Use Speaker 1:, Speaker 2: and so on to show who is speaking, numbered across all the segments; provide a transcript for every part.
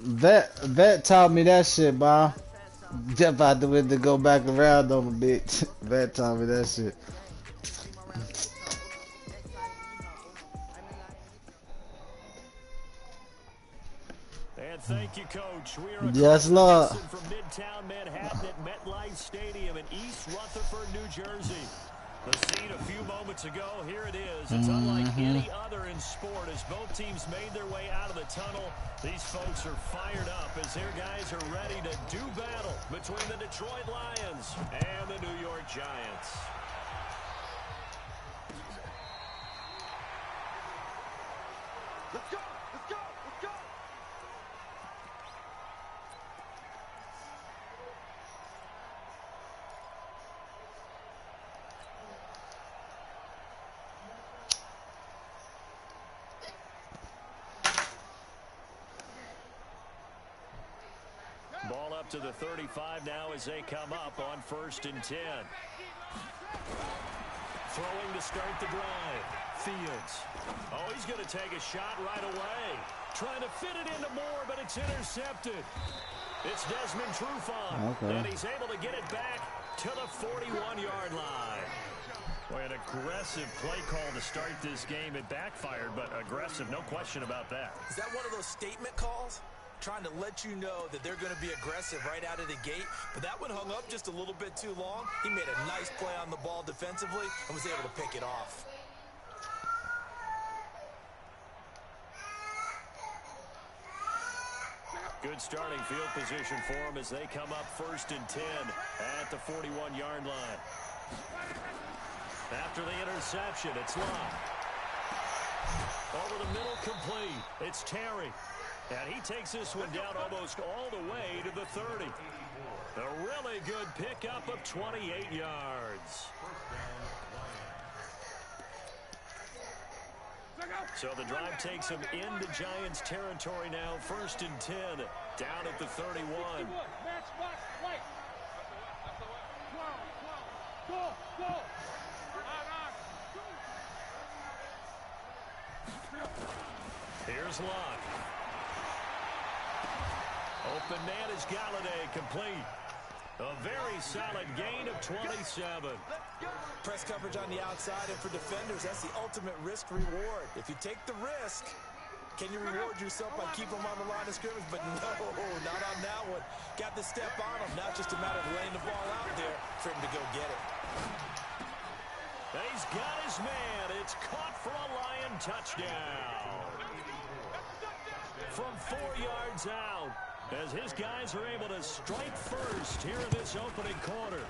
Speaker 1: Vet taught me that shit, bro. Just about to go back around on the bitch. Vet taught me that shit.
Speaker 2: And thank you, Coach. We are
Speaker 1: Yes,
Speaker 2: across
Speaker 1: Lord.
Speaker 2: the from Midtown Manhattan at MetLife Stadium in East Rutherford, New Jersey. The scene a few moments ago, here it is. It's unlike any other in sport as both teams made their way out of the tunnel. These folks are fired up as their guys are ready to do battle between the Detroit Lions and the New York Giants.
Speaker 3: Let's go! Let's go! Let's go!
Speaker 2: Ball up to the 35 now as they come up on 1st and 10. Throwing to start the drive. Fields. Oh, he's going to take a shot right away. Trying to fit it into Moore, but it's intercepted. It's Desmond Trufant.
Speaker 1: Okay.
Speaker 2: And he's able to get it back to the 41-yard line. Boy, an aggressive play call to start this game. It backfired, but aggressive, no question about that.
Speaker 4: Is that one of those statement calls? Trying to let you know that they're going to be aggressive right out of the gate. But that one hung up just a little bit too long. He made a nice play on the ball defensively and was able to pick it off.
Speaker 2: Good starting field position for him as they come up 1st and 10 at the 41-yard line. After the interception, it's Locke. Over the middle, complete. It's Terry. And he takes this one down almost all the way to the 30. A really good pickup of 28 yards. So the drive takes him into Giants territory now. 1st and 10, down at the 31. Here's Locke. Open man is Galladay, complete. A very solid gain of 27.
Speaker 4: Press coverage on the outside, and for defenders, that's the ultimate risk-reward. If you take the risk, can you reward yourself by keeping them on the line of scrimmage? But no, not on that one. Got the step on him. Now just a matter of laying the ball out there for him to go get it.
Speaker 2: He's got his man. It's caught for a Lion touchdown. From 4 yards out, as his guys are able to strike first here in this opening quarter.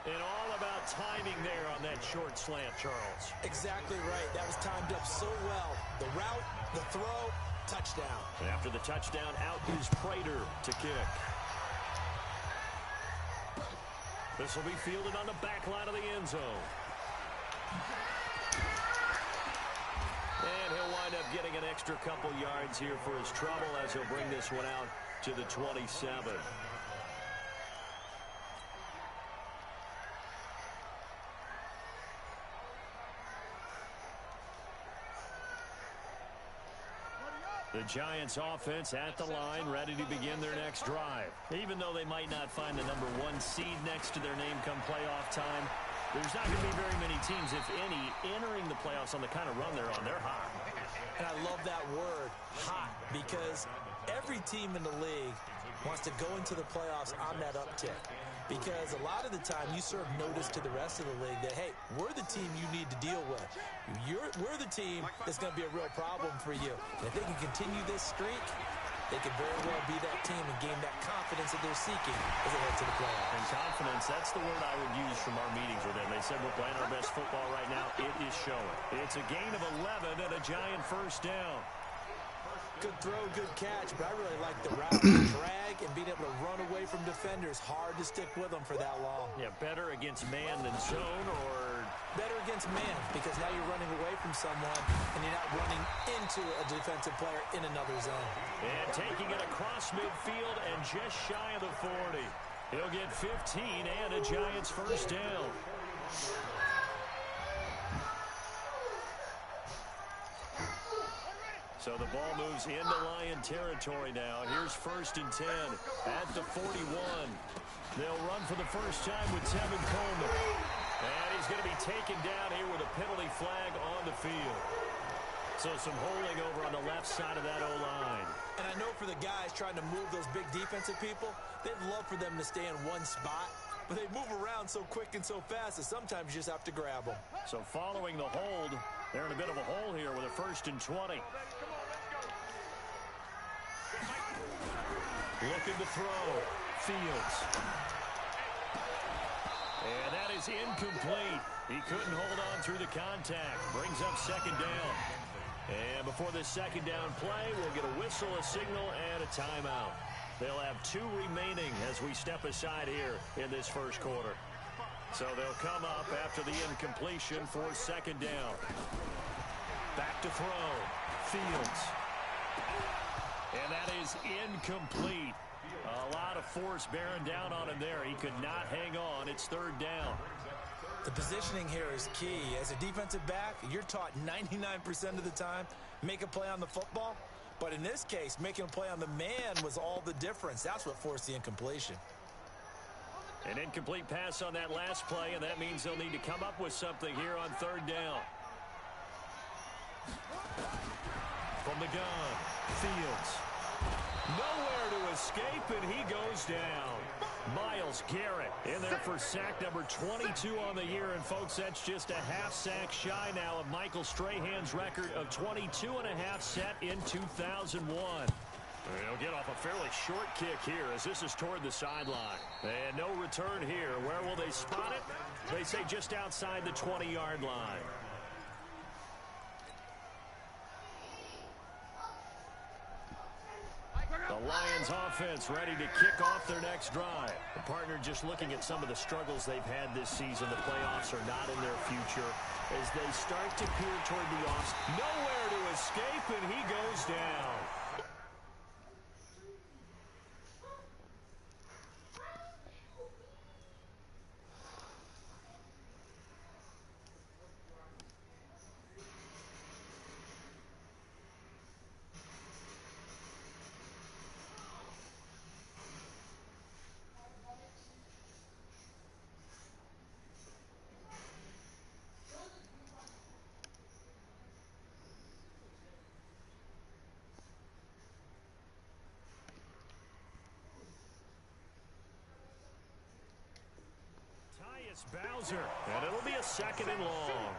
Speaker 2: And all about timing there on that short slant, Charles.
Speaker 4: Exactly right. That was timed up so well. The route, the throw, touchdown.
Speaker 2: And after the touchdown, out is Prater to kick. This will be fielded on the back line of the end zone. And he'll wind up getting an extra couple yards here for his trouble as he'll bring this one out to the 27. The Giants offense at the line, ready to begin their next drive. Even though they might not find the #1 seed next to their name come playoff time, there's not going to be very many teams, if any, entering the playoffs on the kind of run they're on. They're hot.
Speaker 4: And I love that word, hot, because every team in the league wants to go into the playoffs on that uptick. Because a lot of the time you serve notice to the rest of the league that, hey, we're the team you need to deal with. We're the team that's going to be a real problem for you. And if they can continue this streak, they could very well be that team and gain that confidence that they're seeking as they head to the playoffs.
Speaker 2: And confidence, that's the word I would use from our meetings with them. They said we're playing our best football right now. It is showing. It's a gain of 11 and a Giant first down.
Speaker 4: Good throw, good catch, but I really like the route, the drag, and being able to run away from defenders. Hard to stick with them for that long.
Speaker 2: Yeah, better against man than zone, or
Speaker 4: better against man, because now you're running away from someone and you're not running into a defensive player in another zone.
Speaker 2: And taking it across midfield and just shy of the 40. He'll get 15 and a Giants first down. So the ball moves into Lion territory now. Here's 1st and 10 at the 41. They'll run for the first time with Tevin Coleman. And he's going to be taken down here with a penalty flag on the field. So some holding over on the left side of that O-line.
Speaker 4: And I know for the guys trying to move those big defensive people, they'd love for them to stay in one spot. But they move around so quick and so fast that sometimes you just have to grab them.
Speaker 2: So following the hold, they're in a bit of a hole here with a 1st and 20. Looking to throw. Fields. And that is incomplete. He couldn't hold on through the contact. Brings up 2nd down. And before this 2nd down play, we'll get a whistle, a signal, and a timeout. They'll have 2 remaining as we step aside here in this 1st quarter. So they'll come up after the incompletion for 2nd down. Back to throw. Fields. And that is incomplete. A lot of force bearing down on him there. He could not hang on. It's 3rd down.
Speaker 4: The positioning here is key. As a defensive back, you're taught 99% of the time, make a play on the football. But in this case, making a play on the man was all the difference. That's what forced the incompletion.
Speaker 2: An incomplete pass on that last play, and that means they'll need to come up with something here on 3rd down. From the gun, Fields. Nowhere to escape, and he goes down. Myles Garrett in there for sack number 22 on the year. And, folks, that's just a half sack shy now of Michael Strahan's record of 22 and a half set in 2001. They'll get off a fairly short kick here as this is toward the sideline. And no return here. Where will they spot it? They say just outside the 20-yard line. The Lions offense ready to kick off their next drive. The partner just looking at some of the struggles they've had this season. The playoffs are not in their future as they start to peer toward the offs. Nowhere to escape, and he goes down. Bowser, and it'll be a 2nd and long.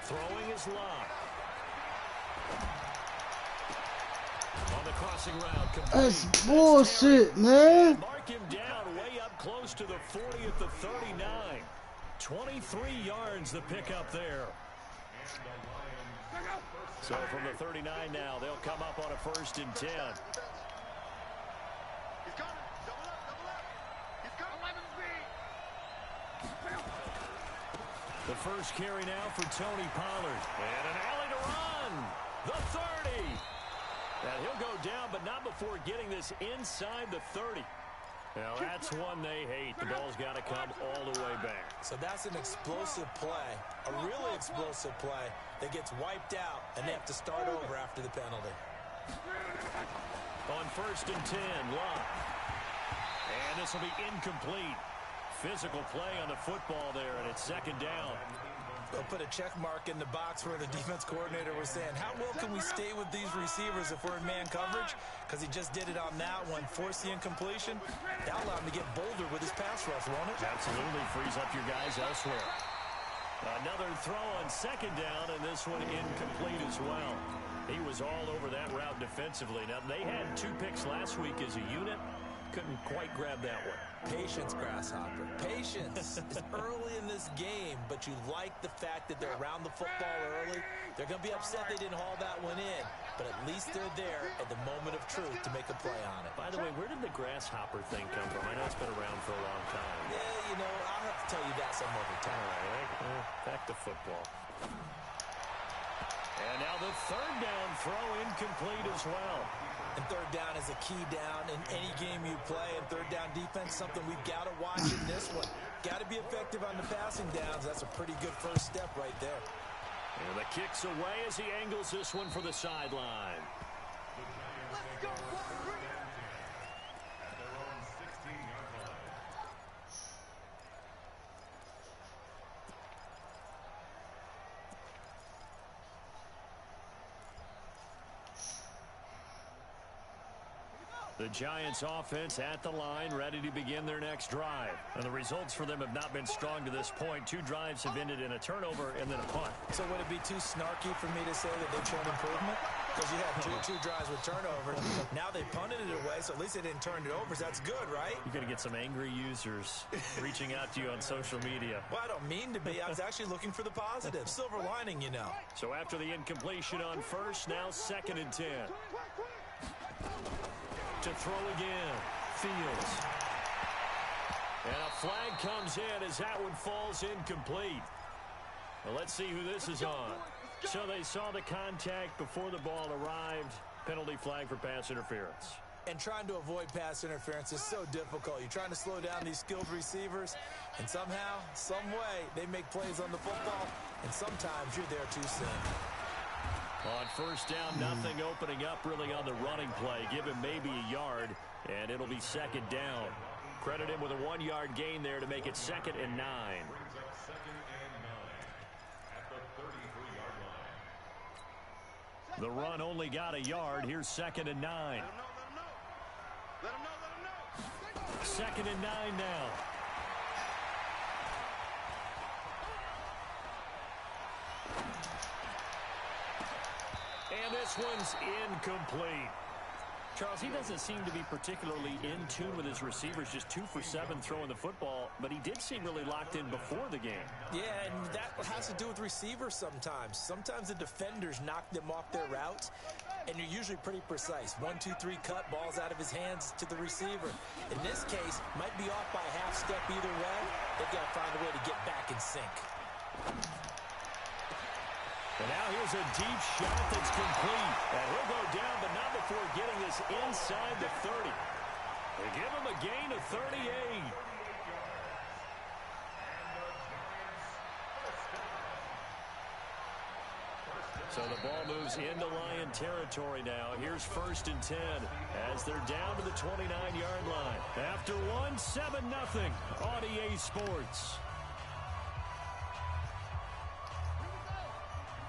Speaker 2: Throwing his lock. On the crossing route.
Speaker 1: That's bullshit, man.
Speaker 2: Mark him down way up close to the 40 at the 39. 23 yards the pickup there. So from the 39 now, they'll come up on a 1st and 10.
Speaker 3: He's got it. Double up, double up. He's got 11 speed.
Speaker 2: The first carry now for Tony Pollard. And an alley to run. The 30. And he'll go down, but not before getting this inside the 30. Now, that's one they hate. The ball's got to come all the way back.
Speaker 4: So that's an explosive play, a really explosive play that gets wiped out, and they have to start over after the penalty.
Speaker 2: On 1st and 10, Locke. And this will be incomplete. Physical play on the football there, and it's 2nd down.
Speaker 4: They'll put a check mark in the box where the defense coordinator was saying, how well can we stay with these receivers if we're in man coverage? Because he just did it on that one, forced the incompletion. That'll allow him to get bolder with his pass rush, won't it?
Speaker 2: Absolutely, frees up your guys elsewhere. Another throw on 2nd down, and this one incomplete as well. He was all over that route defensively. Now, they had 2 picks last week as a unit. Couldn't quite grab that one.
Speaker 4: Patience, Grasshopper. Patience. It's early in this game, but you like the fact that they're around the football early. They're going to be upset they didn't haul that one in, but at least they're there at the moment of truth to make a play on it.
Speaker 2: By the way, where did the Grasshopper thing come from? I know it's been around for a long time.
Speaker 4: Yeah, you know, I'll have to tell you that some other time.
Speaker 2: All right, back to football. And now the third down throw incomplete as well.
Speaker 4: And third down is a key down in any game you play. And third down defense, something we've got to watch in this one. Got to be effective on the passing downs. That's a pretty good first step right there.
Speaker 2: And the kick's away as he angles this one for the sideline.
Speaker 3: Let's go,
Speaker 2: The Giants offense at the line, ready to begin their next drive. And the results for them have not been strong to this point. 2 drives have ended in a turnover and then a punt.
Speaker 4: So would it be too snarky for me to say that they've shown improvement? Because you had two drives with turnovers. Now they punted it away, so at least they didn't turn it over. So that's good, right?
Speaker 2: You're going to get some angry users reaching out to you on social media.
Speaker 4: Well, I don't mean to be. I was actually looking for the positive. Silver lining, you know.
Speaker 2: So after the incompletion on first, now 2nd and 10. To throw again, Fields. And a flag comes in as that one falls incomplete. Well, let's see who this is on. So they saw the contact before the ball arrived. Penalty flag for pass interference.
Speaker 4: And trying to avoid pass interference is so difficult. You're trying to slow down these skilled receivers, and somehow, some way, they make plays on the football, and sometimes you're there too soon.
Speaker 2: On first down, nothing opening up really on the running play. Give him maybe a yard, and it'll be 2nd down. Credit him with a 1-yard gain there to make it 2nd and 9. The run only got a yard. Here's 2nd and 9.
Speaker 3: Let him know.
Speaker 2: 2nd and 9 now. And this one's incomplete. Charles, he doesn't seem to be particularly in tune with his receivers, just 2 for 7 throwing the football, but he did seem really locked in before the game.
Speaker 4: Yeah, and that has to do with receivers sometimes. Sometimes the defenders knock them off their routes, and you're usually pretty precise. 1, 2, 3 cut, balls out of his hands to the receiver. In this case, might be off by a half step either way. They've got to find a way to get back in sync.
Speaker 2: And now here's a deep shot that's complete. And he'll go down, but not before getting this inside the 30. They give him a gain of 38. So the ball moves into Lion territory now. Here's 1st and 10 as they're down to the 29-yard line. After one, 7-0 on EA Sports.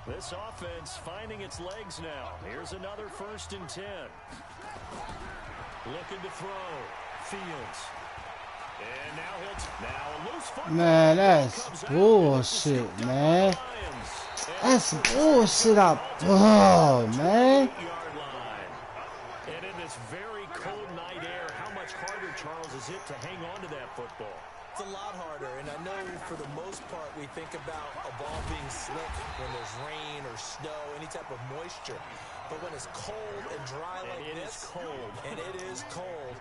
Speaker 2: This offense finding its legs now. Here's another 1st and 10. Looking to throw. Fields. And now a loose football.
Speaker 1: Man, that's bullshit, man. That's bullshit up. Oh, man.
Speaker 2: And in this very cold night air, how much harder, Charles, is it to hang on to that football?
Speaker 4: It's a lot harder, and I know for the most part we think about a ball being slick when there's rain or snow, any type of moisture. But when it's cold and dry like this, and it is cold,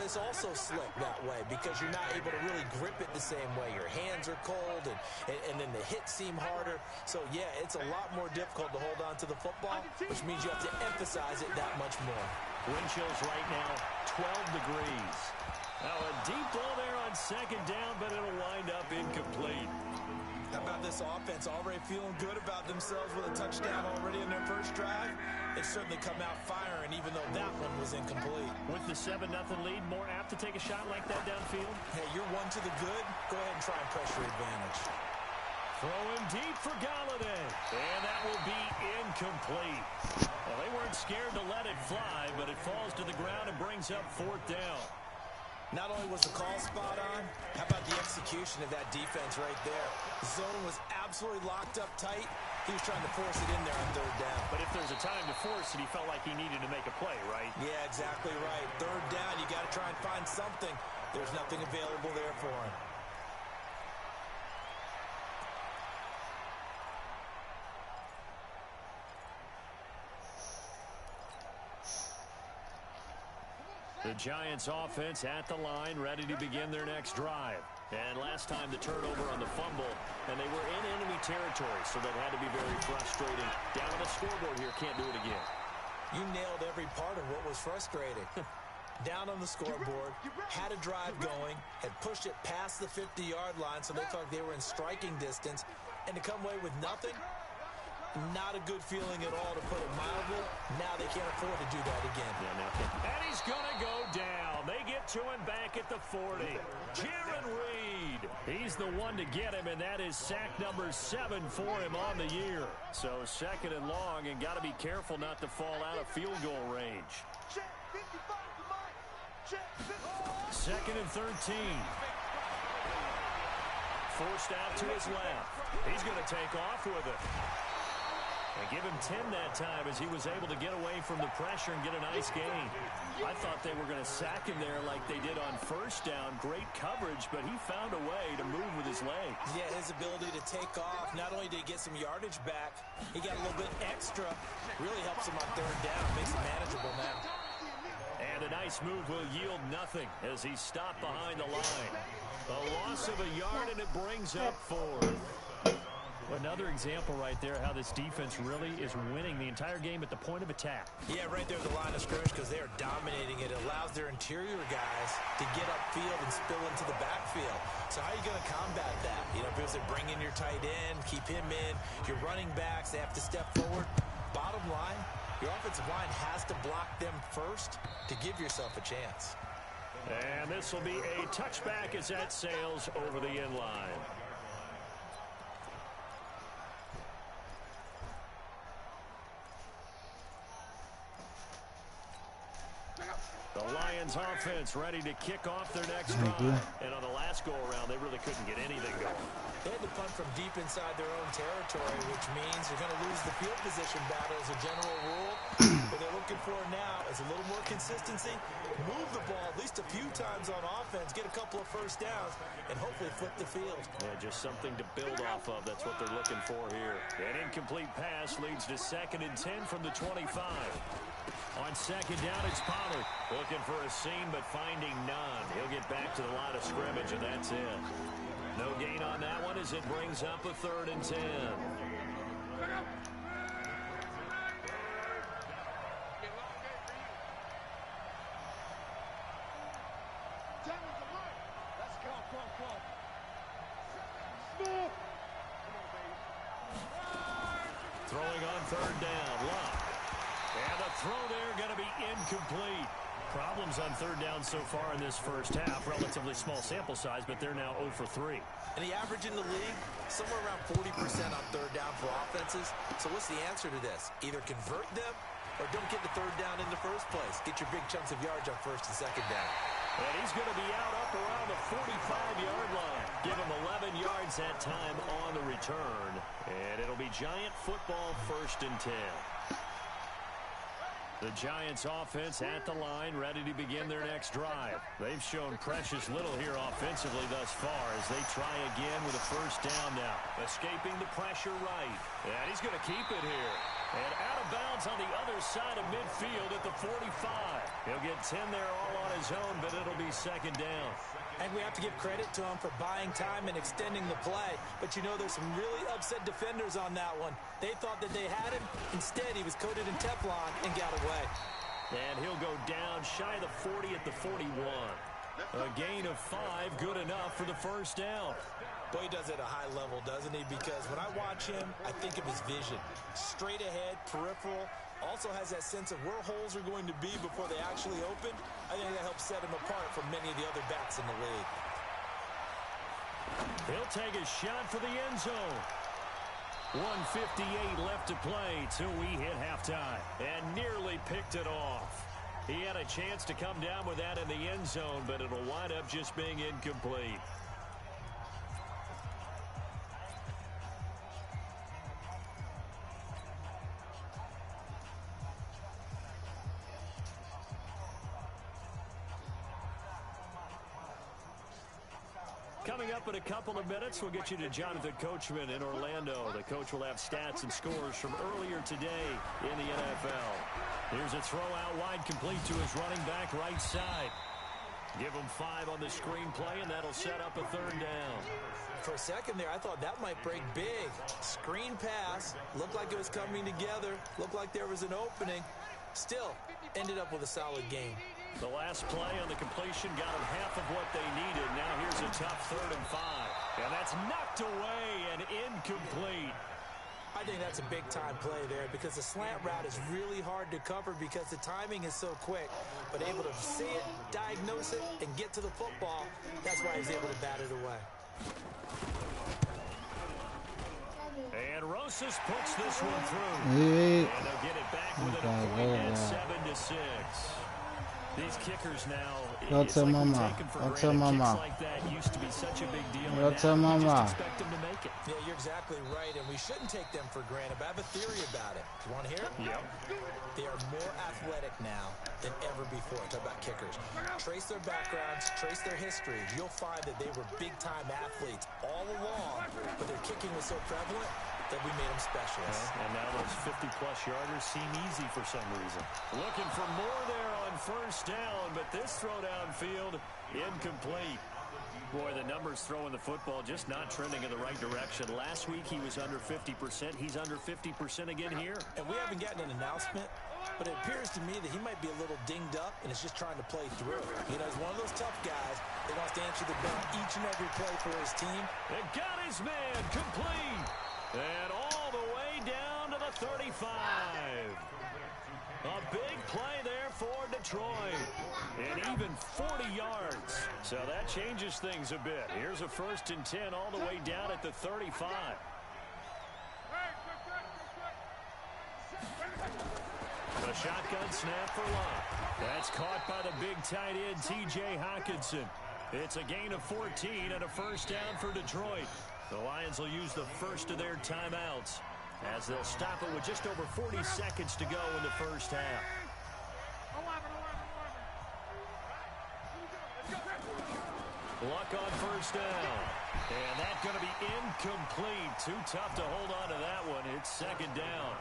Speaker 4: it's also slick that way because you're not able to really grip it the same way. Your hands are cold, and then the hits seem harder. So, yeah, it's a lot more difficult to hold on to the football, which means you have to emphasize it that much more.
Speaker 2: Wind chills right now, 12 degrees. Now a deep ball there on 2nd down, but it'll wind up incomplete.
Speaker 4: How about this offense already feeling good about themselves with a touchdown already in their first drive? They've certainly come out firing, even though that one was incomplete.
Speaker 2: With the 7-0 lead, more apt to take a shot like that downfield?
Speaker 4: Hey, you're one to the good. Go ahead and try and press your advantage.
Speaker 2: Throwing deep for Galladay. And that will be incomplete. Well, they weren't scared to let it fly, but it falls to the ground and brings up 4th down.
Speaker 4: Not only was the call spot on, how about the execution of that defense right there? The zone was absolutely locked up tight. He was trying to force it in there on 3rd down.
Speaker 2: But if there's a time to force it, he felt like he needed to make a play, right?
Speaker 4: Yeah, exactly right. 3rd down, you got to try and find something. There's nothing available there for him.
Speaker 2: The Giants offense at the line, ready to begin their next drive. And last time the turnover on the fumble, and they were in enemy territory, so that had to be very frustrating. Down on the scoreboard here, can't do it again.
Speaker 4: You nailed every part of what was frustrating. Down on the scoreboard, had a drive going, had pushed it past the 50-yard line, so they thought they were in striking distance, and to come away with nothing, not a good feeling at all, to put it mildly. Now they can't afford to do that again.
Speaker 2: And he's going to go down. They get to him back at the 40. Jaron Reed. He's the one to get him, and that is sack number 7 for him on the year. So 2nd and long, and got to be careful not to fall out of field goal range. 2nd and 13. Forced out to his left. He's going to take off with it. And give him 10 that time as he was able to get away from the pressure and get a nice gain. I thought they were going to sack him there like they did on 1st down. Great coverage, but he found a way to move with his legs.
Speaker 4: Yeah, his ability to take off, not only did he get some yardage back, he got a little bit extra. Really helps him on 3rd down, makes it manageable now.
Speaker 2: And a nice move will yield nothing as he stopped behind the line. A loss of a yard, and it brings up 4th.
Speaker 5: Another example right there how this defense really is winning the entire game at the point of attack.
Speaker 4: Yeah, right there at the line of scrimmage, because they are dominating it. It allows their interior guys to get upfield and spill into the backfield. So how are you going to combat that? You know, because they bring in your tight end, keep him in. Your running backs, they have to step forward. Bottom line, your offensive line has to block them first to give yourself a chance.
Speaker 2: And this will be a touchback as that sails over the end line. The Lions offense ready to kick off their next drive. And on the last go-around, they really couldn't get anything going.
Speaker 4: They had to punt from deep inside their own territory, which means you're going to lose the field position battle as a general rule. What they're looking for now is a little more consistency. Move the ball at least a few times on offense, get a couple of 1st downs, and hopefully flip the field.
Speaker 2: Yeah, just something to build off of. That's what they're looking for here. An incomplete pass leads to 2nd and 10 from the 25. On 2nd down, it's Pollard. Looking for a seam, but finding none. He'll get back to the line of scrimmage, and that's it. No gain on that one as it brings up a 3rd and 10. Throwing on 3rd down, Love. And the throw there going to be incomplete.
Speaker 5: Problems on 3rd down so far in this first half. Relatively small sample size, but they're now 0 for 3.
Speaker 4: And the average in the league, somewhere around 40% on 3rd down for offenses. So what's the answer to this? Either convert them or don't get the 3rd down in the first place. Get your big chunks of yards on 1st and 2nd down.
Speaker 2: And he's going to be out up around the 45-yard line. Give him 11 yards that time on the return. And it'll be Giant football 1st and 10. The Giants offense at the line, ready to begin their next drive. They've shown precious little here offensively thus far as they try again with a 1st down now. Escaping the pressure right. And he's going to keep it here. And out of bounds on the other side of midfield at the 45. He'll get 10 there all on his own, but it'll be 2nd down.
Speaker 4: And we have to give credit to him for buying time and extending the play. But you know, there's some really upset defenders on that one. They thought that they had him. Instead, he was coated in Teflon and got away.
Speaker 2: And he'll go down shy of the 40 at the 41. A gain of 5, good enough for the 1st down.
Speaker 4: Boy, he does it at a high level, doesn't he? Because when I watch him, I think of his vision. Straight ahead, peripheral. Also has that sense of where holes are going to be before they actually open. I think that helps set him apart from many of the other backs in the league.
Speaker 2: He'll take a shot for the end zone. 1:58 left to play till we hit halftime. And nearly picked it off. He had a chance to come down with that in the end zone, but it'll wind up just being incomplete. Coming up in a couple of minutes, we'll get you to Jonathan Coachman in Orlando. The coach will have stats and scores from earlier today in the NFL. Here's a throw out wide, complete to his running back right side. Give them 5 on the screenplay, and that'll set up a 3rd down.
Speaker 4: For a second there, I thought that might break big. Screen pass. Looked like it was coming together. Looked like there was an opening. Still, ended up with a solid game.
Speaker 2: The last play on the completion got them half of what they needed. Now here's a tough 3rd and 5. And that's knocked away and incomplete.
Speaker 4: I think that's a big-time play there because the slant route is really hard to cover because the timing is so quick. But able to see it, diagnose it, and get to the football, that's why he's able to bat it away.
Speaker 2: And Rosas puts this one through.
Speaker 1: Yeah.
Speaker 2: And they'll get it back with an point at 7-6. These kickers now,
Speaker 1: Go
Speaker 2: it's
Speaker 1: tell
Speaker 2: like we
Speaker 1: mama.
Speaker 2: take them for
Speaker 1: Go
Speaker 2: granted.
Speaker 1: tell mama.
Speaker 2: Kicks like that used to be such a big deal.
Speaker 1: Go
Speaker 2: and
Speaker 1: tell
Speaker 2: now you
Speaker 1: mama.
Speaker 2: just expect them to make it.
Speaker 4: Yeah, you're exactly right, and we shouldn't take them for granted. But I have a theory about it. You want to hear it?
Speaker 2: Yep.
Speaker 4: They are more athletic now than ever before. Talk about kickers. Trace their backgrounds, trace their history. You'll find that they were big-time athletes all along, but their kicking was so prevalent that we made them specialists.
Speaker 2: And now those 50-plus yarders seem easy for some reason. Looking for more there on 1st down, but this throw downfield, incomplete. Boy, the numbers throwing the football just not trending in the right direction. Last week he was under 50%. He's under 50% again here.
Speaker 4: And we haven't gotten an announcement, but it appears to me that he might be a little dinged up and is just trying to play through. You know, he's one of those tough guys that wants to answer the bell each and every play for his team.
Speaker 2: And got his man complete. And all the way down to the 35. A big play there for Detroit. And even 40 yards. So that changes things a bit. Here's a 1st and 10 all the way down at the 35. A shotgun snap for Locke. That's caught by the big tight end, T.J. Hockenson. It's a gain of 14 and a 1st down for Detroit. The Lions will use the first of their timeouts as they'll stop it with just over 40 seconds to go in the 1st half. Luck on 1st down. And that's going to be incomplete. Too tough to hold on to that one. It's 2nd down.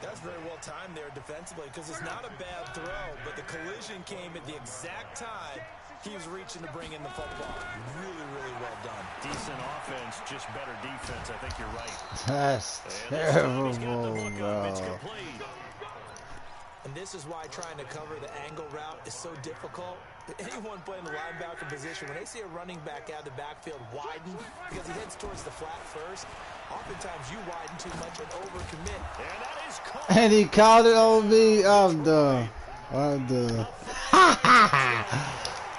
Speaker 4: That's very well timed there defensively because it's not a bad throw, but the collision came at the exact time he was reaching to bring in the football. Really, really well done.
Speaker 2: Decent offense, just better defense. I think you're right.
Speaker 1: That's terrible, bro.
Speaker 4: And this is why trying to cover the angle route is so difficult. Anyone playing the linebacker position, when they see a running back out of the backfield widen because he heads towards the flat first, oftentimes you widen too much and overcommit.
Speaker 2: And that is caught.
Speaker 1: And he called it on me. I'm done. I'm done.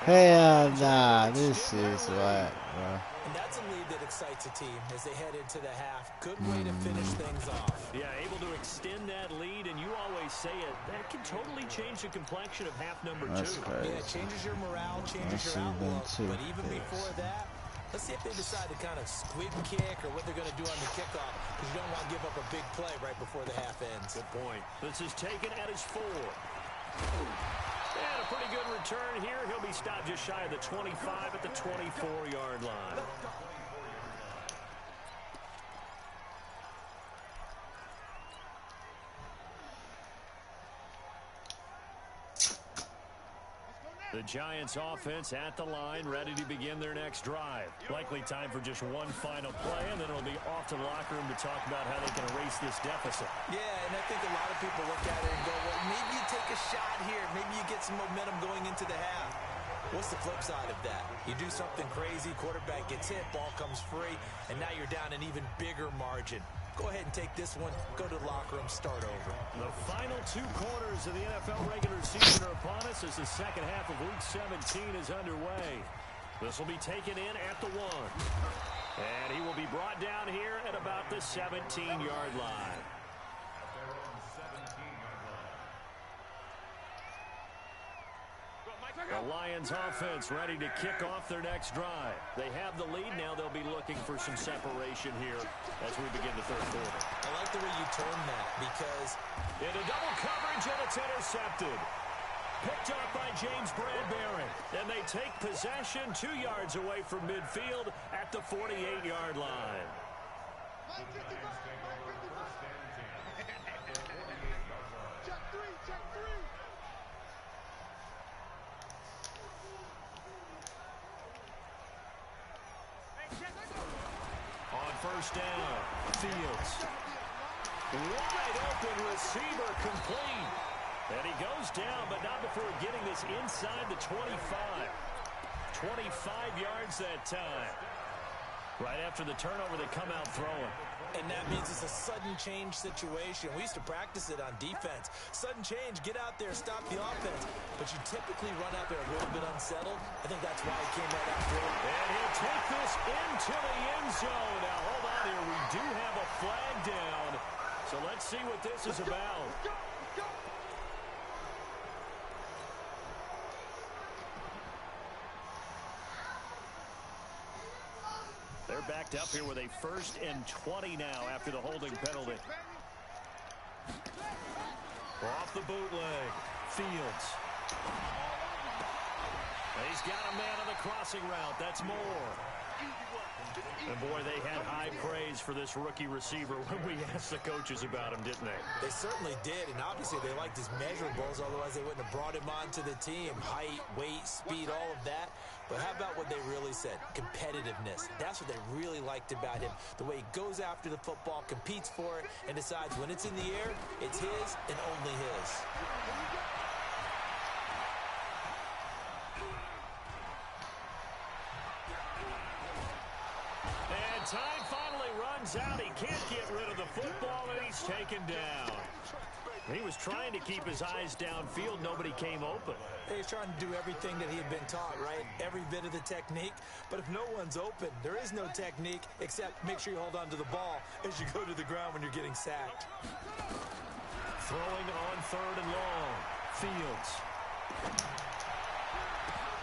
Speaker 1: Hell nah, this is whack, bro.
Speaker 4: And that's a lead that excites a team as they head into the half. Good way to finish things off.
Speaker 2: Yeah, able to extend that lead, and you always say it, that can totally change the complexion of half number 2.
Speaker 1: Crazy.
Speaker 4: Yeah, it changes your morale, changes your outlook. But even before that, let's see if they decide to kind of squib kick or what they're going to do on the kickoff, because you don't want to give up a big play right before the half ends.
Speaker 2: Good point. This is taken at his 4. And a pretty good return here. He'll be stopped just shy of the 25 at the 24-yard line. The Giants offense at the line, ready to begin their next drive. Likely time for just one final play, and then it'll be off to the locker room to talk about how they can erase this deficit.
Speaker 4: Yeah, and I think a lot of people look at it and go, well, maybe you take a shot here. Maybe you get some momentum going into the half. What's the flip side of that? You do something crazy, quarterback gets hit, ball comes free, and now you're down an even bigger margin. Go ahead and take this one, go to the locker room, start over.
Speaker 2: The final 2 quarters of the NFL regular season are upon us as the second half of Week 17 is underway. This will be taken in at the 1. And he will be brought down here at about the 17-yard line. The Lions offense ready to kick off their next drive. They have the lead now. They'll be looking for some separation here as we begin the 3rd quarter.
Speaker 4: I like the way you turn that because
Speaker 2: into double coverage, and it's intercepted. Picked up by James Bradbury. And they take possession 2 yards away from midfield at the 48-yard line. first down. Fields. Wide open receiver complete. And he goes down, but not before getting this inside the 25. 25 yards that time. Right after the turnover, they come out throwing.
Speaker 4: And that means it's a sudden change situation. We used to practice it on defense. Sudden change, get out there, stop the offense. But you typically run out there a little bit unsettled. I think that's why he came right after it.
Speaker 2: And he'll take this into the end zone. Now, hold on here. We do have a flag down. So let's see what this is about. They're backed up here with a 1st and 20 now after the holding penalty. Off the bootleg. Fields. He's got a man on the crossing route. That's more. And boy, they had high praise for this rookie receiver when we asked the coaches about him, didn't they?
Speaker 4: They certainly did, and obviously they liked his measurables, otherwise they wouldn't have brought him onto the team. Height, weight, speed, all of that. But how about what they really said? Competitiveness. That's what they really liked about him. The way he goes after the football, competes for it, and decides when it's in the air, it's his and only his.
Speaker 2: Time finally runs out. He can't get rid of the football, and he's taken down. He was trying to keep his eyes downfield. Nobody came open.
Speaker 4: He's trying to do everything that he had been taught, right? Every bit of the technique. But if no one's open, there is no technique except make sure you hold on to the ball as you go to the ground when you're getting sacked.
Speaker 2: Throwing on 3rd and long. Fields.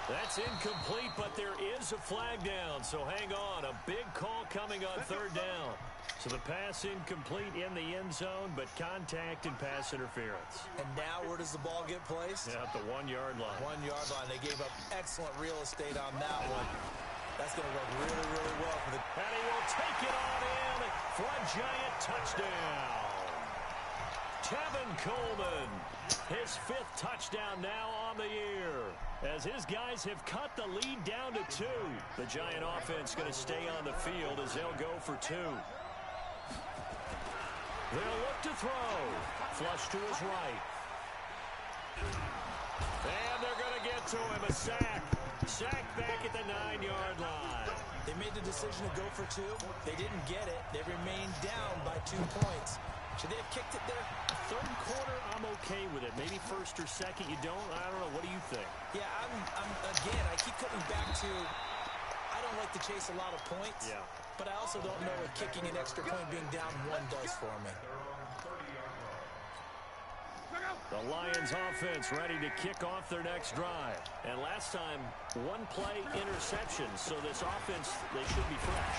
Speaker 2: That's incomplete, but there is a flag down, so hang on. A big call coming on 3rd down. So the pass incomplete in the end zone, but contact and pass interference.
Speaker 4: And now where does the ball get placed?
Speaker 2: Yeah, at the 1-yard line.
Speaker 4: 1-yard line. They gave up excellent real estate on that one. That's going to work really, really well for the...
Speaker 2: And he will take it on in for a giant touchdown. Tevin Coleman, his 5th touchdown now on the year. As his guys have cut the lead down to 2. The Giant offense going to stay on the field as they'll go for 2. They'll look to throw. Flush to his right. And they're going to get to him. A sack. Sack back at the 9-yard line.
Speaker 4: They made the decision to go for 2. They didn't get it. They remained down by 2 points. Should they have kicked it there?
Speaker 2: 3rd quarter, I'm okay with it. Maybe 1st or 2nd, you don't? I don't know. What do you think?
Speaker 4: Yeah, again, I keep coming back to I don't like to chase a lot of points.
Speaker 2: Yeah.
Speaker 4: But I also don't know what kicking an extra point being down 1 does for me.
Speaker 2: The Lions offense ready to kick off their next drive. And last time, 1-play interception. So this offense, they should be fresh.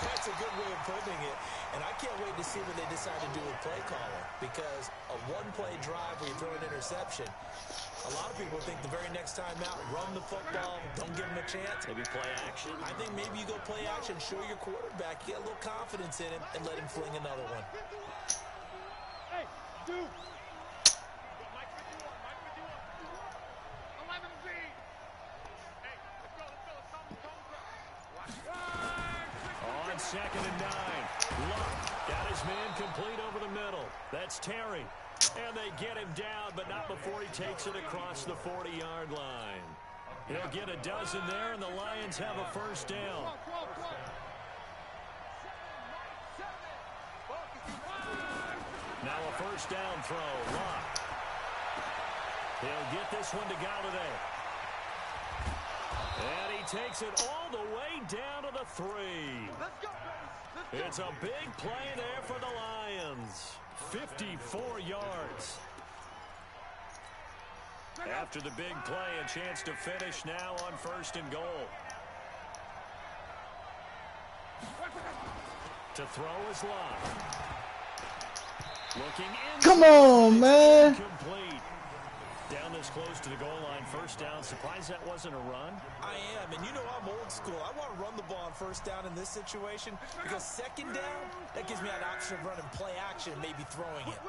Speaker 4: That's a good way of putting it. And I can't wait to see what they decide to do with play calling. Because a 1-play drive where you throw an interception, a lot of people think the very next time out, run the football, don't give him a chance.
Speaker 2: Maybe play action.
Speaker 4: I think maybe you go play action, show your quarterback, get a little confidence in him, and let him fling another one.
Speaker 3: Hey, dude.
Speaker 2: On 2nd and 9. Luck got his man complete over the middle. That's Terry. And they get him down, but not before he takes it across the 40-yard line. He'll get a dozen there, and the Lions have a 1st down. Now a 1st down throw. Luck. He'll get this one to Galladay. And he takes it all the way down to the 3. It's a big play there for the Lions. 54 yards. After the big play, a chance to finish now on 1st and goal. To throw is Luck. Looking in.
Speaker 1: Come on, man.
Speaker 2: Complete. Down this close to the goal line, 1st down. Surprised that wasn't a run?
Speaker 4: I am, and you know I'm old school. I want to run the ball on 1st down in this situation because 2nd down, that gives me an option of running play action and maybe throwing it.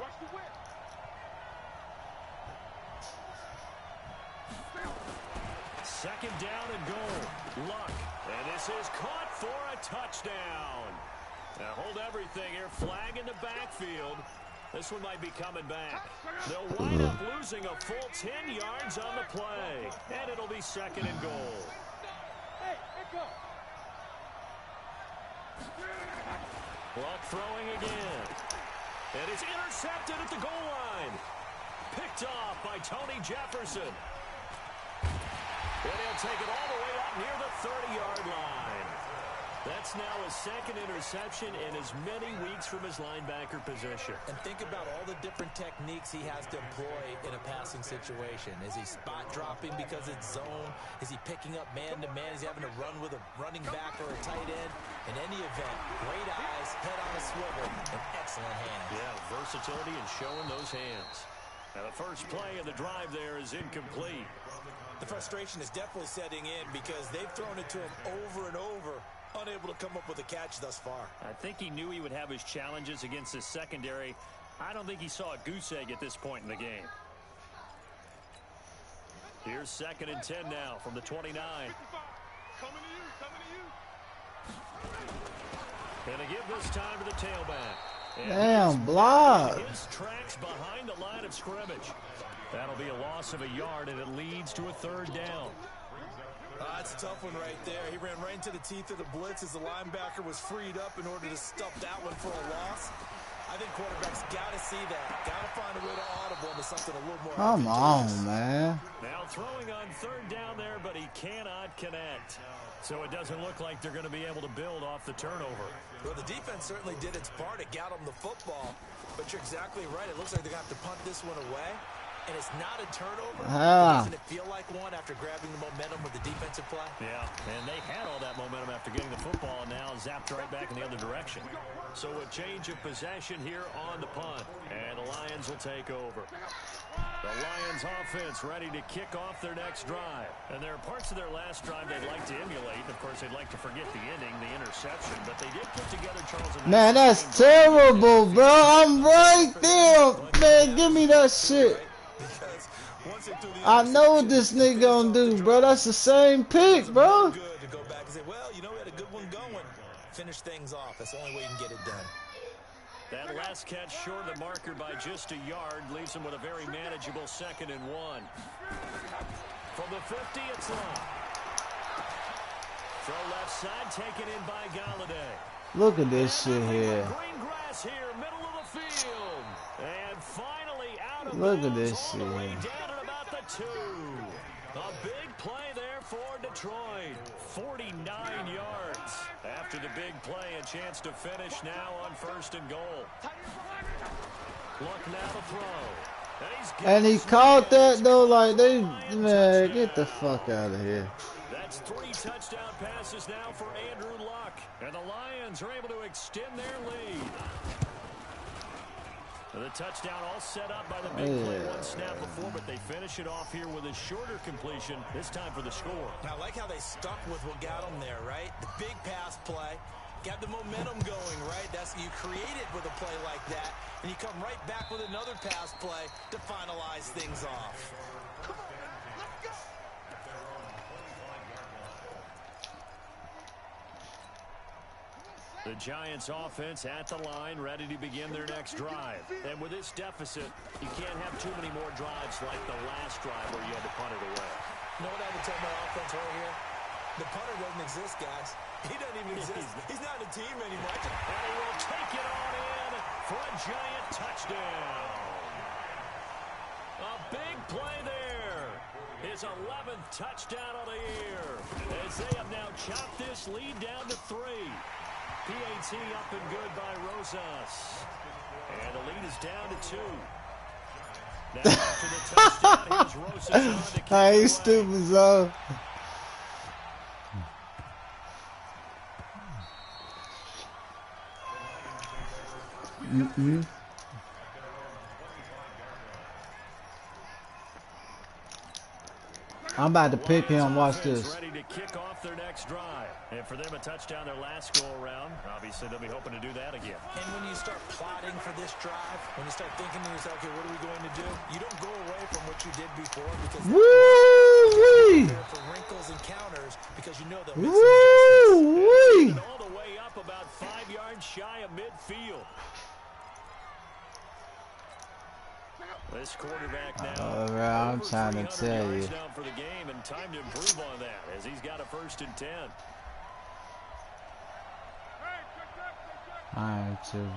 Speaker 3: Watch the whip.
Speaker 2: Second down and goal. Luck. And this is caught for a touchdown. Now hold everything here. Flag in the backfield. This one might be coming back. They'll wind up losing a full 10 yards on the play. And it'll be second and goal. Luck throwing again. And it's intercepted at the goal line. Picked off by Tony Jefferson. And he'll take it all the way up near the 30-yard line. That's now his second interception in as many weeks from his linebacker position.
Speaker 4: And think about all the different techniques he has to employ in a passing situation. Is he spot dropping because it's zone? Is he picking up man-to-man? Is he having to run with a running back or a tight end? In any event, great eyes, head on a swivel, and excellent hands.
Speaker 2: Yeah, versatility and showing those hands. Now the first play of the drive there is incomplete.
Speaker 4: The frustration is definitely setting in because they've thrown it to him over and over, unable to come up with a catch thus far.
Speaker 5: I think he knew he would have his challenges against his secondary. I don't think he saw a goose egg at this point in the game. Here's second and 10 now from the 29.
Speaker 3: Coming to you.
Speaker 2: And a give this time to the tailback. And
Speaker 1: Damn, block.
Speaker 2: his tracks behind the line of scrimmage. That'll be a loss of a yard, and it leads to a third down.
Speaker 4: That's a tough one right there. He ran right into the teeth of the blitz as the linebacker was freed up in order to stuff that one for a loss. I think quarterbacks got to see that. Got to find a way to audible into something a little more
Speaker 1: Come
Speaker 4: advantageous.
Speaker 1: on, man.
Speaker 2: Now throwing on third down there, but he cannot connect. So it doesn't look like they're going to be able to build off the turnover.
Speaker 4: Well, the defense certainly did its part. It got them the football. But you're exactly right. It looks like they're going to have to punt this one away. And it's not a turnover. Doesn't it feel like one after grabbing the momentum with the defensive play?
Speaker 2: Yeah, and they had all that momentum after getting the football, and now zapped right back in the other direction. So a change of possession here on the punt, and the Lions will take over. The Lions offense ready to kick off their next drive. And there are parts of their last drive they'd like to emulate. Of course, they'd like to forget the ending, the interception, but they did put together Charles.
Speaker 1: Man, that's terrible, bro. I'm right there. Man, give me that shit. I know what this nigga gonna do, bro. That's the same pick, bro.
Speaker 4: Good to go back and say, well, you know, we had a good one going. Finish things off. That's the only way you can get it done.
Speaker 2: That last catch short of the marker by just a yard leaves him with a very manageable 2nd and 1. From the 50, it's long. Throw left side, taken in by Galladay.
Speaker 1: Look at this shit here.
Speaker 2: Green grass here, middle of the field. And finally out of
Speaker 1: Look at
Speaker 2: bounds,
Speaker 1: this
Speaker 2: all the way
Speaker 1: shit.
Speaker 2: down at about the 2. A big play there for Detroit. 49 yards. After the big play, a chance to finish now on 1st and goal. Luck now to throw.
Speaker 1: And he caught that though, like they, man, get the fuck out of here.
Speaker 2: That's 3 touchdown passes now for Andrew Luck. And the Lions are able to extend their lead. The touchdown all set up by the big play one snap before, but they finish it off here with a shorter completion, this time for the score.
Speaker 4: Now, I like how they stuck with what got them there, right? The big pass play, got the momentum going, right? That's you create it with a play like that, and you come right back with another pass play to finalize things off.
Speaker 2: The Giants offense at the line, ready to begin their next drive. And with this deficit, you can't have too many more drives like the last drive where you had to punt it away.
Speaker 4: You know what I would tell my offense right here? The punter doesn't exist, guys. He doesn't even exist. He's not a team anymore.
Speaker 2: And he will take it on in for a Giant touchdown. A big play there. His 11th touchdown of the year. As they have now chopped this lead down to 3. PAT up and good by Rosas. And the lead is down to 2. Now after the touchdown, here's Rosas on to keep
Speaker 1: Hey,
Speaker 2: it
Speaker 1: you stupid, Zoe. I'm about to pick him. Watch this.
Speaker 2: Ready to kick off their next drive. And for them, a touchdown their last go-around. Obviously, they'll be hoping to do that again.
Speaker 4: And when you start plotting for this drive, when you start thinking to yourself, okay, what are we going to do? You don't go away from what you did before because
Speaker 1: Woo! Woo-wee!
Speaker 4: For wrinkles and counters because you know they'll make some
Speaker 1: Woo-wee!
Speaker 2: All the way up about 5 yards shy of midfield. This quarterback now.
Speaker 1: I'm trying to tell you.
Speaker 2: Down for the game and time to improve on that as he's got a 1st and 10.
Speaker 1: I am too.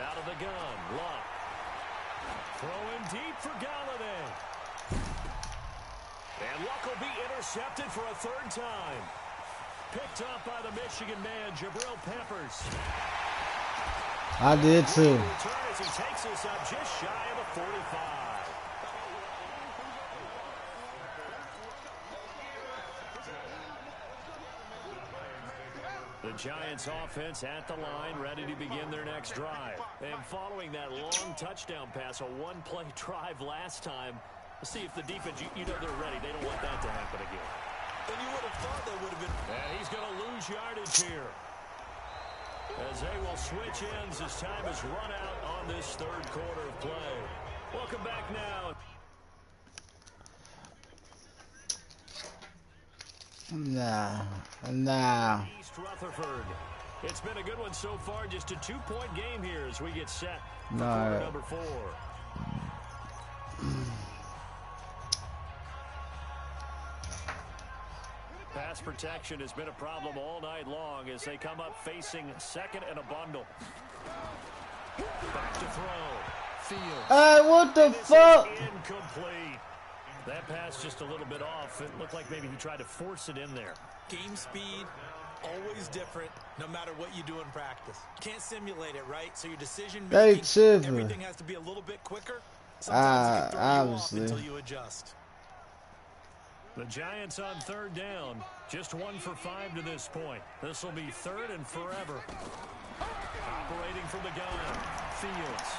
Speaker 2: Out of the gun, Luck. Throwing deep for Galladay. And Luck will be intercepted for a 3rd time. Picked up by the Michigan man, Jabril Peppers.
Speaker 1: I did too.
Speaker 2: Return as he takes us up just shy of the 45. The Giants offense at the line, ready to begin their next drive. And following that long touchdown pass, a one-play drive last time, let's see if the defense, you know they're ready. They don't want that to happen again.
Speaker 4: And you would have thought they would have been.
Speaker 2: And he's going to lose yardage here. As they will switch ends as time is run out on this 3rd quarter of play. Welcome back now.
Speaker 1: Nah.
Speaker 2: East Rutherford. It's been a good one so far. Just a 2-point game here as we get set for quarter number 4. Pass protection has been a problem all night long as they come up facing 2nd and a bundle. Back to throw. Fields.
Speaker 1: Hey, what the fuck?
Speaker 2: Incomplete. That pass just a little bit off. It looked like maybe he tried to force it in there.
Speaker 4: Game speed, always different, no matter what you do in practice. Can't simulate it, right? So your decision making, everything has to be a little bit quicker. Sometimes it can throw you off until you adjust.
Speaker 2: The Giants on 3rd down. Just 1 for 5 to this point. This will be 3rd and forever. Operating from the gun. Fields.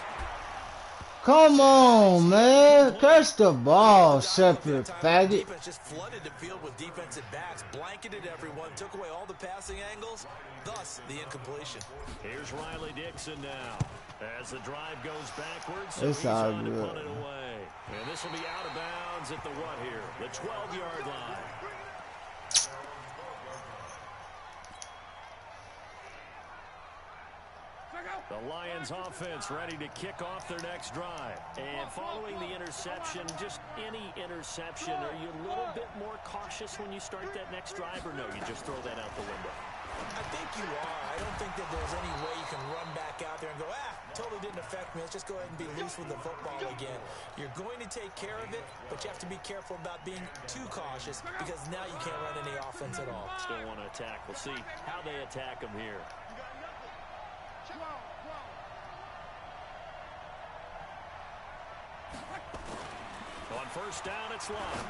Speaker 1: Come on, man. Catch the ball, separate faggot.
Speaker 4: Defense just flooded the field with defensive backs, blanketed everyone, took away all the passing angles, thus the incompletion.
Speaker 2: Here's Riley Dixon now. As the drive goes backwards, so
Speaker 1: it's
Speaker 2: he's
Speaker 1: all
Speaker 2: on to
Speaker 1: good.
Speaker 2: punt it away. And this will be out of bounds at the what here? The 12-yard line. The Lions offense ready to kick off their next drive. And following the interception, just any interception, are you a little bit more cautious when you start that next drive, or no, you just throw that out the window?
Speaker 4: I think you are. I don't think that there's any way you can run back out there and go, totally didn't affect me. Let's just go ahead and be loose with the football again. You're going to take care of it, but you have to be careful about being too cautious because now you can't run any offense at all.
Speaker 2: Still want to attack. We'll see how they attack them here. On 1st down, it's Love.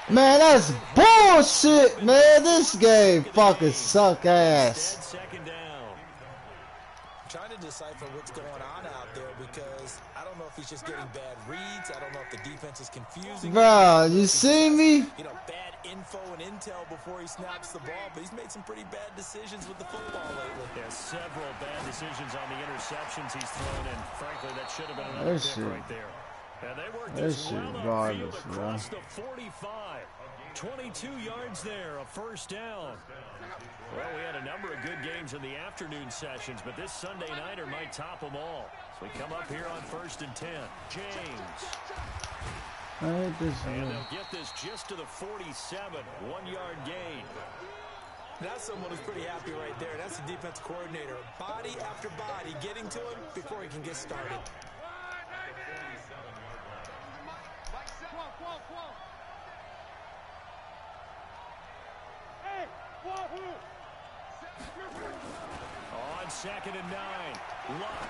Speaker 1: Man, that's bullshit, man. This game fucking suck ass.
Speaker 2: 2nd down.
Speaker 4: I'm trying to decipher what's going on out there because I don't know if he's just getting bad reads. I don't know if the defense is confusing.
Speaker 1: Bro, you see me?
Speaker 4: You know, bad info and intel before he snaps the ball, but he's made some pretty bad decisions with the football lately.
Speaker 2: Yeah, several bad decisions on the interceptions he's thrown, and frankly, that should have been another pick right there. And they work this well upfield across the 45. 22 yards there, a 1st down. Well, we had a number of good games in the afternoon sessions, but this Sunday nighter might top them all. So we come up here on 1st and 10. James.
Speaker 1: I hate this
Speaker 2: And
Speaker 1: one.
Speaker 2: they'll get this just to the 47. 1-yard gain.
Speaker 4: That's someone who's pretty happy right there. That's the defense coordinator. Body after body getting to him before he can get started.
Speaker 2: On 2nd and 9. Luck.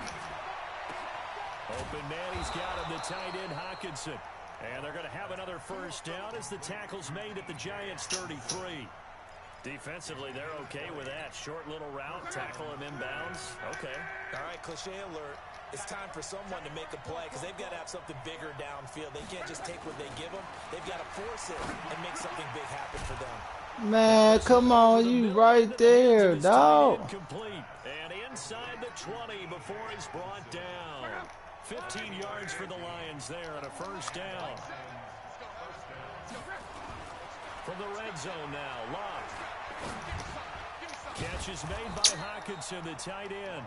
Speaker 2: Open man, he's got him, the tight end Hawkinson. And they're going to have another 1st down as the tackle's made at the Giants' 33. Defensively, they're okay with that. Short little route, tackle him inbounds. Okay.
Speaker 4: All right, cliche alert. It's time for someone to make a play because they've got to have something bigger downfield. They can't just take what they give them. They've got to force it and make something big happen for them.
Speaker 1: Man, come on, you right there, dog.
Speaker 2: Incomplete. And inside the 20 before he's brought down. 15 yards for the Lions there and a first down. From the red zone now, Locke. Catch is made by Hawkinson, the tight end.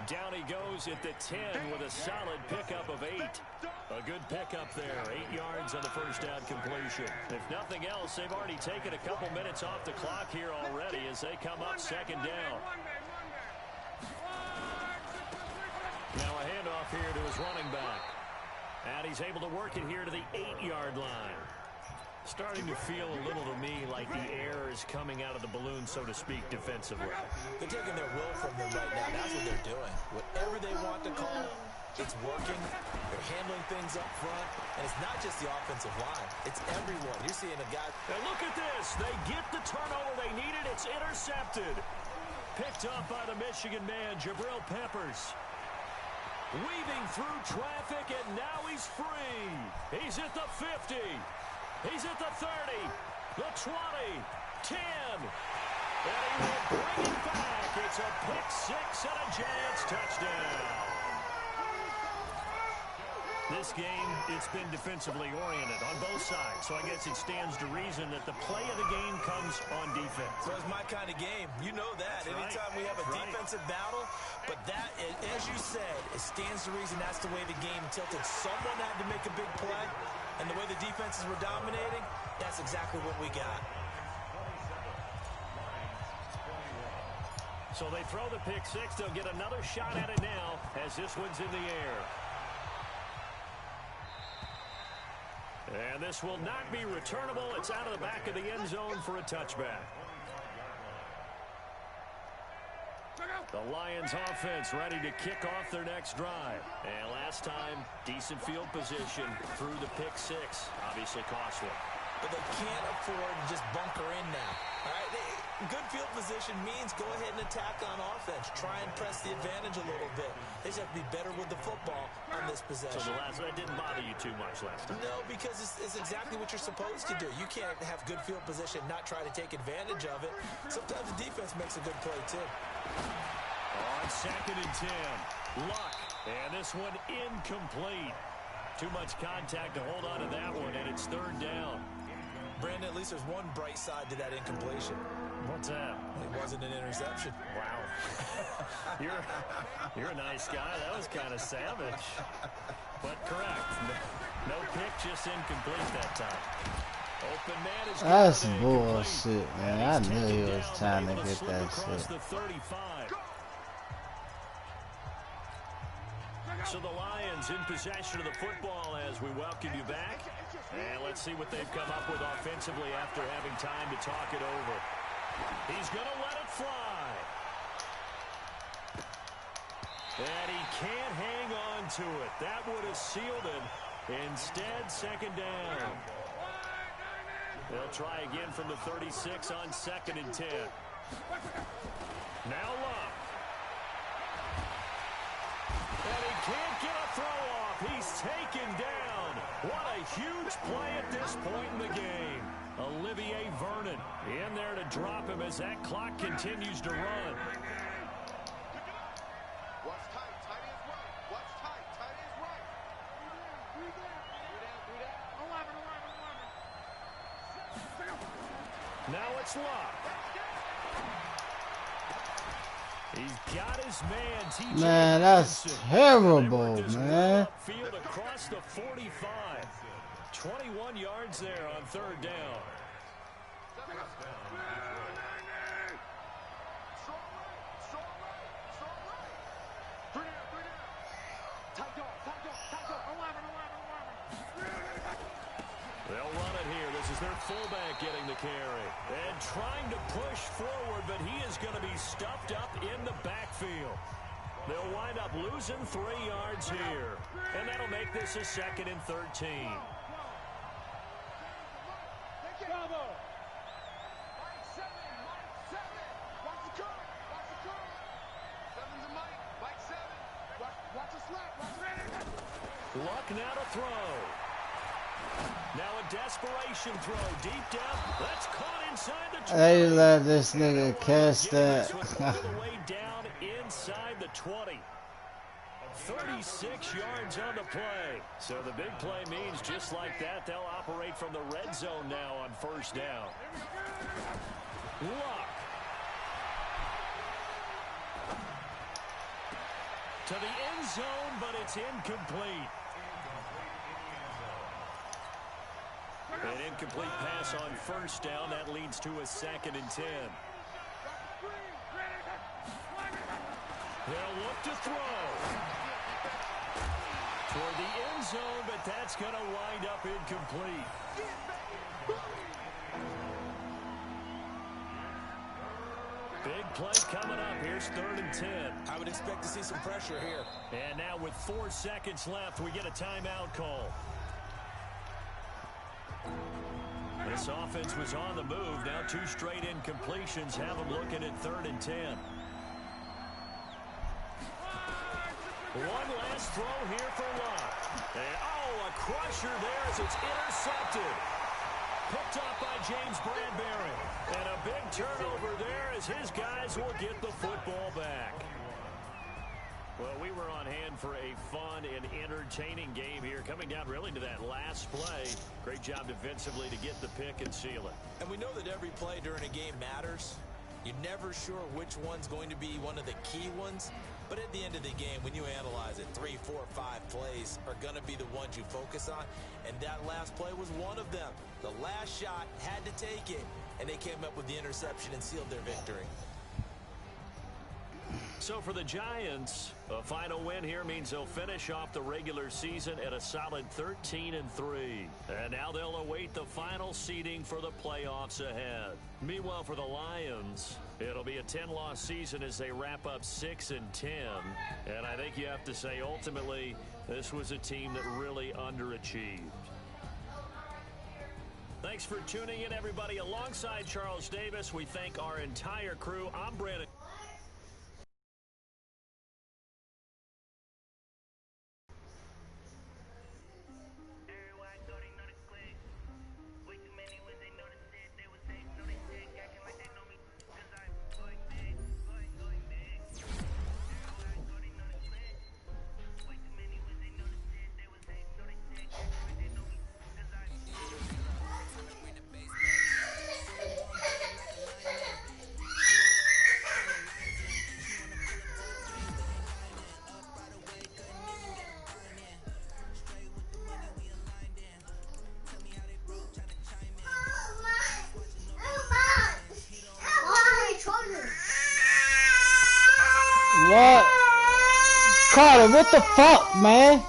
Speaker 2: Down he goes at the 10 with a solid pickup of 8. A good pickup there, 8 yards on the first down completion. If nothing else, they've already taken a couple minutes off the clock here already as they come up second down. Now a handoff here to his running back. And he's able to work it here to the 8-yard line. Starting to feel a little to me like the air is coming out of the balloon, so to speak, defensively.
Speaker 4: They're taking their will from them right now. That's what they're doing. Whatever they want to call, it's working. They're handling things up front. And it's not just the offensive line. It's everyone. You're seeing a guy.
Speaker 2: And look at this. They get the turnover they needed. It's intercepted. Picked up by the Michigan man, Jabril Peppers. Weaving through traffic, and now he's free. He's at the 50. He's at the 30, the 20, 10, and he will bring it back. It's a pick six and a Giants touchdown. This game, it's been defensively oriented on both sides, so I guess it stands to reason that the play of the game comes on defense.
Speaker 4: So it's my kind of game. You know that. Anytime we have a defensive battle, but that, as you said, it stands to reason that's the way the game tilted. Someone had to make a big play. And the way the defenses were dominating, that's exactly what we got.
Speaker 2: So they throw the pick six. They'll get another shot at it now as this one's in the air. And this will not be returnable. It's out of the back of the end zone for a touchback. The Lions offense ready to kick off their next drive. And last time, decent field position through the pick six. Obviously costly.
Speaker 4: But they can't afford to just bunker in now. All right? Good field position means go ahead and attack on offense. Try and press the advantage a little bit. They just have to be better with the football on this possession.
Speaker 2: So that didn't bother you too much last time?
Speaker 4: No, because it's exactly what you're supposed to do. You can't have good field position and not try to take advantage of it. Sometimes the defense makes a good play, too.
Speaker 2: On second and 10, Luck, and this one incomplete. Too much contact to hold on to that one, and it's third down.
Speaker 4: Brandon, at least there's one bright side to that incompletion.
Speaker 2: What's that?
Speaker 4: It wasn't an interception.
Speaker 2: Wow. You're a nice guy. That was kind of savage. But correct. No pick, just incomplete that time. Open man is
Speaker 1: That's bullshit, man. I knew he was trying to get that shit.
Speaker 2: The 35. So the Lions in possession of the football as we welcome you back. And let's see what they've come up with offensively after having time to talk it over. He's going to let it fly. And he can't hang on to it. That would have sealed it. Instead, second down. They'll try again from the 36 on second and 10. Now Luck. And he can't get a throw off. He's taken down. What a huge play at this point in the game. Olivier Vernon in there to drop him as that clock continues to run.
Speaker 3: Watch tight, tight is right. Watch tight, tight is right. 11.
Speaker 2: Now it's Luck. He's got his man, TJ.
Speaker 1: Man, that's terrible, man.
Speaker 2: Field across the 45. 21 yards there on third down. They'll run it here. This is their fullback getting the carry. And trying to push forward, but he is going to be stuffed up in the backfield. They'll wind up losing 3 yards here. And that'll make this a second and 13. Luck now to throw. Now a desperation throw deep down. That's caught inside the 20.
Speaker 1: They let this nigga catch that.
Speaker 2: All the way down inside the 20. 36 yards on the play. So the big play means just like that, they'll operate from the red zone now on first down. Luck. To the end zone, but it's incomplete. An incomplete pass on first down. That leads to a 2nd and 10. They'll look to throw. Toward the end zone, but that's going to wind up incomplete. Big play coming up. Here's 3rd and 10.
Speaker 4: I would expect to see some pressure here.
Speaker 2: And now with 4 seconds left, we get a timeout call. This offense was on the move. Now 2 straight incompletions have them looking at 3rd and 10. One last throw here for Luck. And, a crusher there as it's intercepted. Picked up by James Bradbury. And a big turnover there as his guys will get the football back. Well, we were on hand for a fun and entertaining game here, coming down really to that last play. Great job defensively to get the pick and seal it.
Speaker 4: And we know that every play during a game matters. You're never sure which one's going to be one of the key ones. But at the end of the game, when you analyze it, 3, 4, 5 plays are going to be the ones you focus on. And that last play was one of them. The last shot had to take it, and they came up with the interception and sealed their victory.
Speaker 2: So for the Giants, a final win here means they'll finish off the regular season at a solid 13-3. And now they'll await the final seeding for the playoffs ahead. Meanwhile, for the Lions, it'll be a 10-loss season as they wrap up 6-10. And I think you have to say, ultimately, this was a team that really underachieved. Thanks for tuning in, everybody. Alongside Charles Davis, we thank our entire crew. I'm Brandon.
Speaker 1: What? Carter, what the fuck, man?